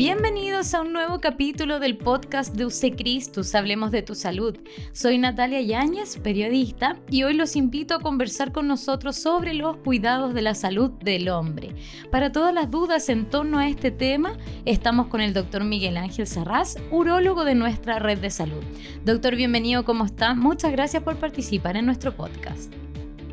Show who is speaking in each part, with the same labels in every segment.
Speaker 1: Bienvenidos a un nuevo capítulo del podcast de UC Christus, Hablemos de tu Salud. Soy Natalia Yáñez, periodista, y hoy los invito a conversar con nosotros sobre los cuidados de la salud del hombre. Para todas las dudas en torno a este tema, estamos con el doctor Miguel Ángel Sarraz, urólogo de nuestra red de salud. Doctor, bienvenido, ¿cómo está? Muchas gracias por participar en nuestro podcast.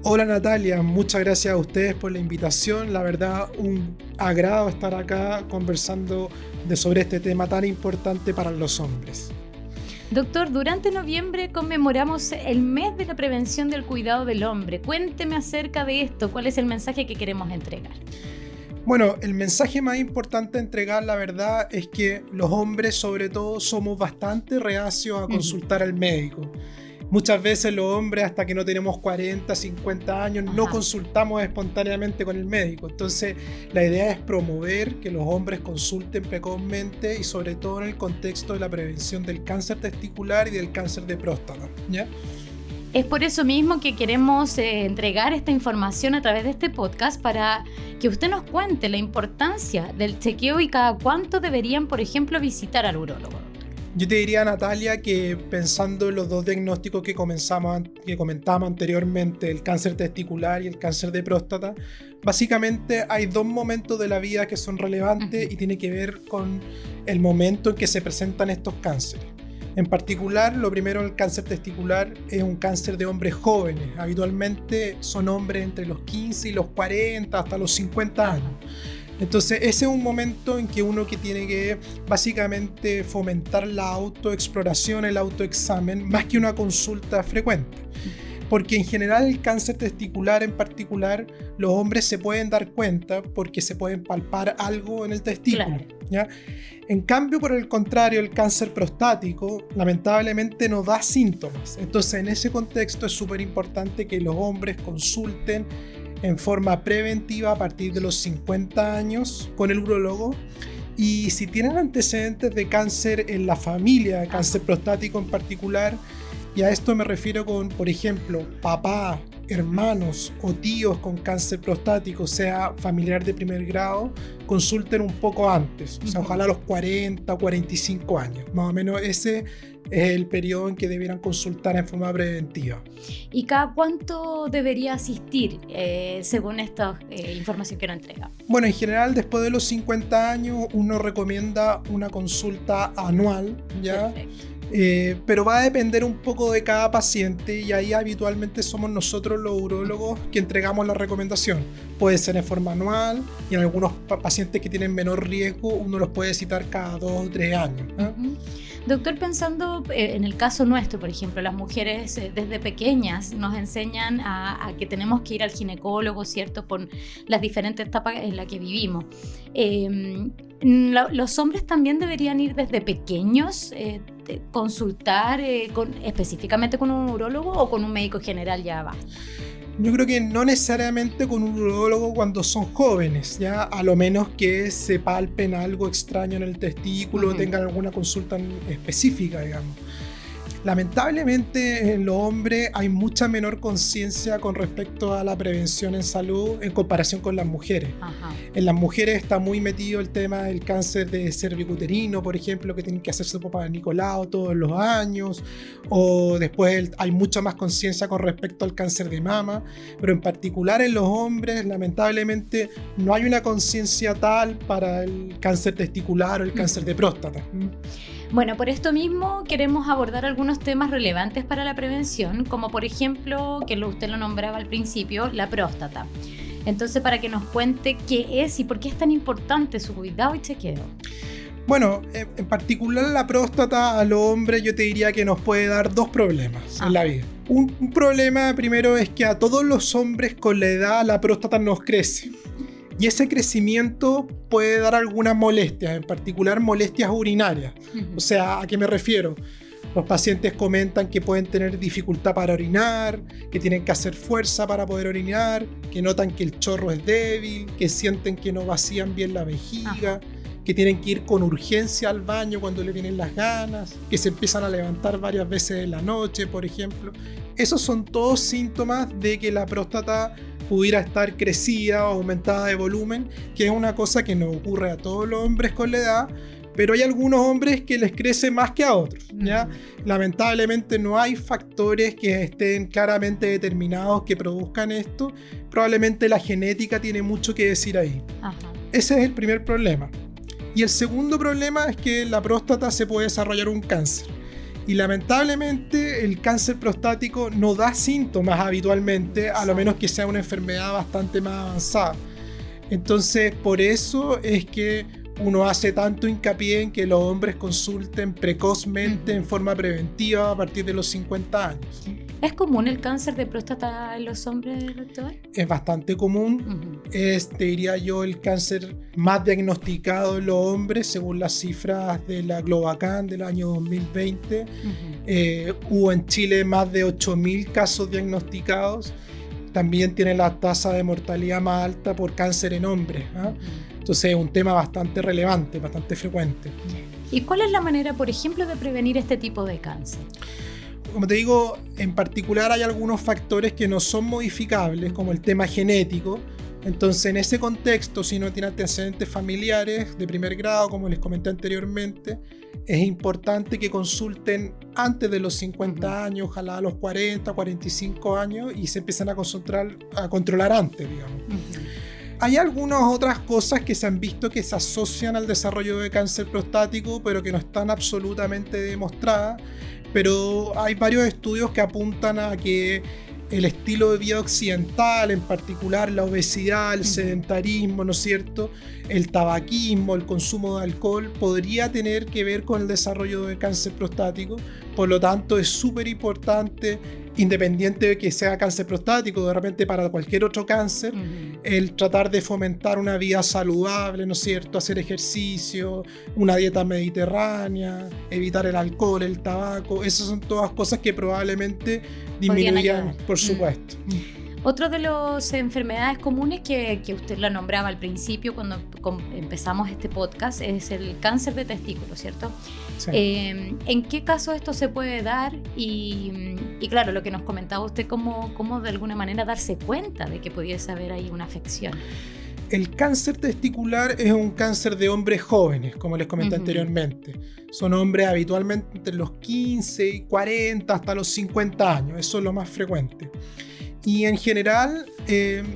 Speaker 2: Hola Natalia, muchas gracias a ustedes por la invitación. La verdad, un agrado estar acá conversando sobre este tema tan importante para los hombres.
Speaker 1: Doctor, durante noviembre conmemoramos el mes de la prevención del cuidado del hombre. Cuénteme acerca de esto, ¿cuál es el mensaje que queremos entregar?
Speaker 2: Bueno, el mensaje más importante a entregar, la verdad, es que los hombres, sobre todo, somos bastante reacios a consultar al médico. Muchas veces los hombres, hasta que no tenemos 40, 50 años, no consultamos espontáneamente con el médico. Entonces, la idea es promover que los hombres consulten precozmente y sobre todo en el contexto de la prevención del cáncer testicular y del cáncer de próstata, ¿ya?
Speaker 1: Es por eso mismo que queremos entregar esta información a través de este podcast para que usted nos cuente la importancia del chequeo y cada cuánto deberían, por ejemplo, visitar al urólogo.
Speaker 2: Yo te diría, Natalia, que pensando en los dos diagnósticos que comentábamos anteriormente, el cáncer testicular y el cáncer de próstata, básicamente hay dos momentos de la vida que son relevantes y tiene que ver con el momento en que se presentan estos cánceres. En particular, lo primero, el cáncer testicular es un cáncer de hombres jóvenes. Habitualmente son hombres entre los 15 y los 40 hasta los 50 años. Entonces ese es un momento en que uno que tiene que básicamente fomentar la autoexploración, el autoexamen, más que una consulta frecuente. Porque en general el cáncer testicular en particular, los hombres se pueden dar cuenta porque se pueden palpar algo en el testículo. Claro. ¿Ya? En cambio, por el contrario, el cáncer prostático lamentablemente no da síntomas. Entonces en ese contexto es súper importante que los hombres consulten en forma preventiva a partir de los 50 años con el urólogo, y si tienen antecedentes de cáncer en la familia, de cáncer prostático en particular, y a esto me refiero con, por ejemplo, papá, hermanos o tíos con cáncer prostático, sea familiar de primer grado, consulten un poco antes, o sea, ojalá a los 40 o 45 años, más o menos ese es el periodo en que debieran consultar en forma preventiva.
Speaker 1: ¿Y cada cuánto debería asistir según esta información que nos entrega?
Speaker 2: Bueno, en general después de los 50 años uno recomienda una consulta anual, ¿ya? Pero va a depender un poco de cada paciente, y ahí habitualmente somos nosotros los urólogos que entregamos la recomendación. Puede ser en forma anual, y en algunos pacientes que tienen menor riesgo uno los puede citar cada 2 o 3 años, ¿eh?
Speaker 1: Doctor, pensando en el caso nuestro, por ejemplo, las mujeres desde pequeñas nos enseñan a que tenemos que ir al ginecólogo, ¿cierto? Por las diferentes etapas en las que vivimos. ¿Los hombres también deberían ir desde pequeños, consultar específicamente con un urólogo o con un médico general ya va?
Speaker 2: Yo creo que no necesariamente con un urólogo cuando son jóvenes, ya, a lo menos que se palpen algo extraño en el testículo, tengan alguna consulta específica, digamos. Lamentablemente en los hombres hay mucha menor conciencia con respecto a la prevención en salud en comparación con las mujeres. En las mujeres está muy metido el tema del cáncer de cervicuterino, por ejemplo, que tienen que hacerse Papa Nicolau todos los años, o después hay mucha más conciencia con respecto al cáncer de mama, pero en particular en los hombres lamentablemente no hay una conciencia tal para el cáncer testicular o el cáncer de próstata.
Speaker 1: Bueno, por esto mismo queremos abordar algunos temas relevantes para la prevención, como por ejemplo, que usted lo nombraba al principio, la próstata. Entonces, para que nos cuente qué es y por qué es tan importante su cuidado y chequeo.
Speaker 2: Bueno, en particular la próstata a los hombres yo te diría que nos puede dar dos problemas en la vida. Un problema primero es que a todos los hombres con la edad la próstata nos crece. Y ese crecimiento puede dar algunas molestias, en particular molestias urinarias. O sea, ¿a qué me refiero? Los pacientes comentan que pueden tener dificultad para orinar, que tienen que hacer fuerza para poder orinar, que notan que el chorro es débil, que sienten que no vacían bien la vejiga, que tienen que ir con urgencia al baño cuando le vienen las ganas, que se empiezan a levantar varias veces en la noche, por ejemplo. Esos son todos síntomas de que la próstata pudiera estar crecida o aumentada de volumen, que es una cosa que nos ocurre a todos los hombres con la edad, pero hay algunos hombres que les crece más que a otros, ¿ya? Lamentablemente no hay factores que estén claramente determinados que produzcan esto. Probablemente la genética tiene mucho que decir ahí.
Speaker 1: Ajá.
Speaker 2: Ese es el primer problema. Y el segundo problema es que en la próstata se puede desarrollar un cáncer. Y lamentablemente el cáncer prostático no da síntomas habitualmente, a lo menos que sea una enfermedad bastante más avanzada. Entonces, por eso es que uno hace tanto hincapié en que los hombres consulten precozmente, en forma preventiva, a partir de los 50 años.
Speaker 1: ¿Es común el cáncer de próstata en los hombres, doctor?
Speaker 2: Es bastante común. Es, te diría yo, el cáncer más diagnosticado en los hombres, según las cifras de la Globacan del año 2020. Hubo en Chile más de 8.000 casos diagnosticados. También tiene la tasa de mortalidad más alta por cáncer en hombres, ¿eh? Entonces es un tema bastante relevante, bastante frecuente.
Speaker 1: ¿Y cuál es la manera, por ejemplo, de prevenir este tipo de cáncer?
Speaker 2: Como te digo, en particular hay algunos factores que no son modificables, como el tema genético. Entonces, en ese contexto, si no tiene antecedentes familiares de primer grado, como les comenté anteriormente, es importante que consulten antes de los 50 años, ojalá a los 40, 45 años, y se empiezan a controlar antes, digamos. Hay algunas otras cosas que se han visto que se asocian al desarrollo de cáncer prostático, pero que no están absolutamente demostradas. Pero hay varios estudios que apuntan a que el estilo de vida occidental, en particular la obesidad, el sedentarismo, ¿no es cierto?, el tabaquismo, el consumo de alcohol, podría tener que ver con el desarrollo de cáncer prostático. Por lo tanto, es súper importante, independiente de que sea cáncer prostático, de repente para cualquier otro cáncer, el tratar de fomentar una vida saludable, ¿no es cierto?, hacer ejercicio, una dieta mediterránea, evitar el alcohol, el tabaco. Esas son todas cosas que probablemente disminuyan, por supuesto.
Speaker 1: Otro de las enfermedades comunes que usted la nombraba al principio cuando empezamos este podcast es el cáncer de testículo, ¿cierto?
Speaker 2: Sí.
Speaker 1: ¿En qué caso esto se puede dar? Y claro, lo que nos comentaba usted, cómo de alguna manera darse cuenta de que pudiese haber ahí una afección.
Speaker 2: El cáncer testicular es un cáncer de hombres jóvenes, como les comenté anteriormente. Son hombres habitualmente entre los 15 y 40 hasta los 50 años. Eso es lo más frecuente. Y en general,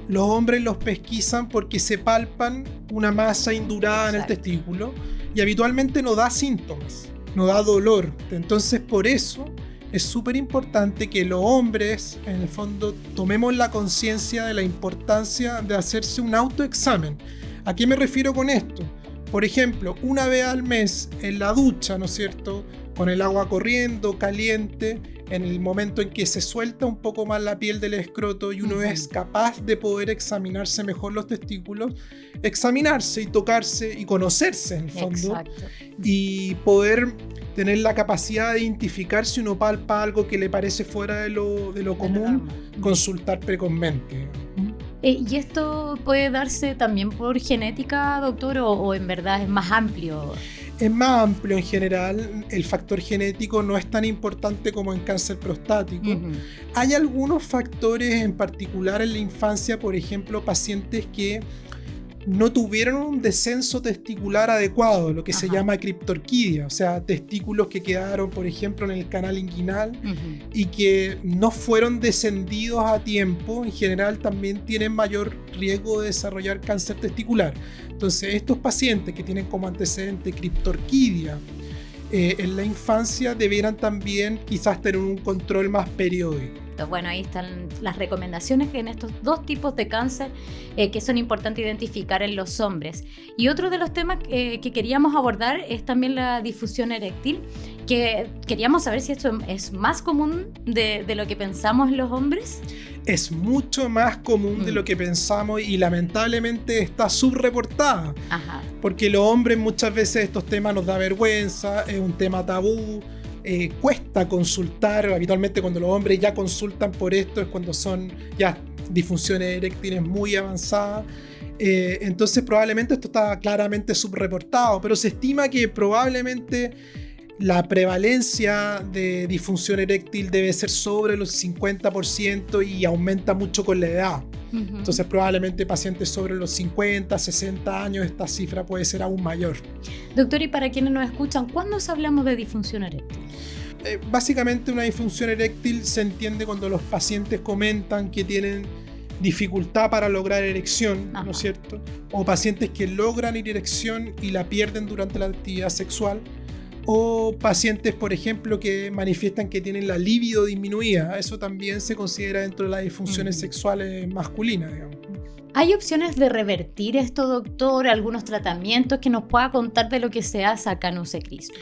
Speaker 2: los hombres los pesquisan porque se palpan una masa indurada en el testículo y habitualmente no da síntomas, no da dolor. Entonces, por eso es súper importante que los hombres, en el fondo, tomemos la conciencia de la importancia de hacerse un autoexamen. ¿A qué me refiero con esto? Por ejemplo, una vez al mes en la ducha, ¿no es cierto?, con el agua corriendo, caliente, en el momento en que se suelta un poco más la piel del escroto y uno es capaz de poder examinarse mejor los testículos, examinarse y tocarse y conocerse en el fondo. Exacto. Y poder tener la capacidad de identificar si uno palpa algo que le parece fuera de lo común, consultar precozmente.
Speaker 1: ¿Y esto puede darse también por genética, doctor, o en verdad es más amplio?
Speaker 2: Es más amplio en general. El factor genético no es tan importante como en cáncer prostático. Hay algunos factores en particular en la infancia, por ejemplo, pacientes que no tuvieron un descenso testicular adecuado, lo que se llama criptorquidia, o sea, testículos que quedaron, por ejemplo, en el canal inguinal y que no fueron descendidos a tiempo. En general también tienen mayor riesgo de desarrollar cáncer testicular. Entonces, estos pacientes que tienen como antecedente criptorquidia en la infancia debieran también quizás tener un control más periódico.
Speaker 1: Bueno, ahí están las recomendaciones en estos dos tipos de cáncer que son importantes identificar en los hombres. Y otro de los temas que queríamos abordar es también la disfunción eréctil, que queríamos saber si esto es más común de lo que pensamos en los hombres.
Speaker 2: Es mucho más común de lo que pensamos y lamentablemente está subreportada. Porque los hombres muchas veces estos temas nos da vergüenza, es un tema tabú. Cuesta consultar. Habitualmente cuando los hombres ya consultan por esto es cuando son ya disfunciones eréctiles muy avanzadas. Entonces probablemente esto está claramente subreportado, pero se estima que probablemente la prevalencia de disfunción eréctil debe ser sobre los 50% y aumenta mucho con la edad. Entonces probablemente pacientes sobre los 50, 60 años, esta cifra puede ser aún mayor.
Speaker 1: Doctor, y para quienes nos escuchan, ¿cuándo hablamos de disfunción eréctil?
Speaker 2: Básicamente una disfunción eréctil se entiende cuando los pacientes comentan que tienen dificultad para lograr erección, ¿no es cierto? O pacientes que logran erección y la pierden durante la actividad sexual. O pacientes, por ejemplo, que manifiestan que tienen la libido disminuida. Eso también se considera dentro de las disfunciones sexuales masculinas, digamos.
Speaker 1: ¿Hay opciones de revertir esto, doctor? ¿Algunos tratamientos que nos pueda contar de lo que se hace acá en UC Christus?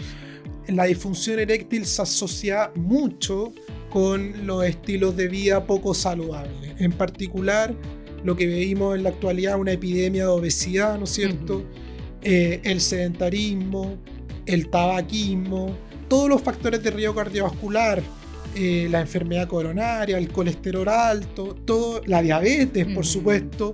Speaker 2: La disfunción eréctil se asocia mucho con los estilos de vida poco saludables. En particular, lo que vivimos en la actualidad, una epidemia de obesidad, ¿no es cierto? El sedentarismo, el tabaquismo, todos los factores de riesgo cardiovascular, la enfermedad coronaria, el colesterol alto, la diabetes, por supuesto.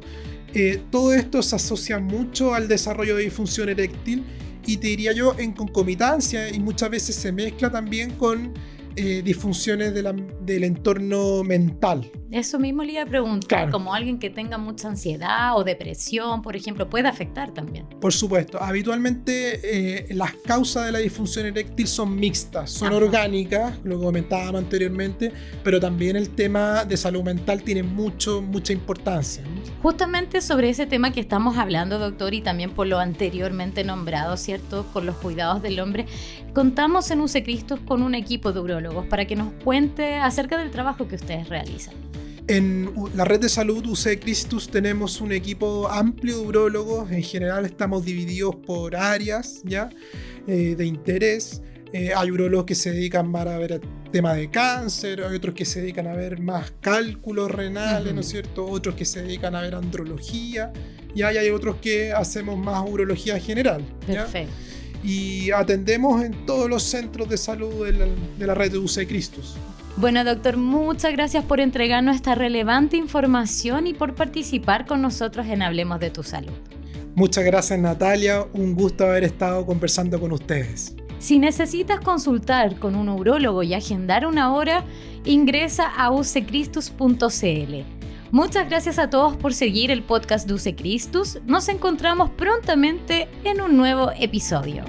Speaker 2: Todo esto se asocia mucho al desarrollo de disfunción eréctil y te diría yo en concomitancia, y muchas veces se mezcla también con disfunciones del entorno mental.
Speaker 1: Eso mismo le iba a preguntar, claro. Como alguien que tenga mucha ansiedad o depresión, por ejemplo, puede afectar también.
Speaker 2: Por supuesto, habitualmente las causas de la disfunción eréctil son mixtas, son orgánicas, lo que comentábamos anteriormente, pero también el tema de salud mental tiene mucha importancia.
Speaker 1: Justamente sobre ese tema que estamos hablando, doctor, y también por lo anteriormente nombrado, ¿cierto? Con los cuidados del hombre, contamos en UC Christus con un equipo de urólogos para que nos cuente acerca del trabajo que ustedes realizan.
Speaker 2: En la red de salud UC Christus tenemos un equipo amplio de urólogos. En general estamos divididos por áreas, ¿ya? De interés. Hay urólogos que se dedican más a ver temas de cáncer, hay otros que se dedican a ver más cálculos renales, ¿no es cierto? Otros que se dedican a ver andrología, y hay otros que hacemos más urología general, ¿ya?
Speaker 1: Perfecto.
Speaker 2: Y atendemos en todos los centros de salud de la red de UC Christus.
Speaker 1: Bueno, doctor, muchas gracias por entregarnos esta relevante información y por participar con nosotros en Hablemos de tu Salud.
Speaker 2: Muchas gracias, Natalia. Un gusto haber estado conversando con ustedes.
Speaker 1: Si necesitas consultar con un urólogo y agendar una hora, ingresa a uccristus.cl. Muchas gracias a todos por seguir el podcast de UC Christus. Nos encontramos prontamente en un nuevo episodio.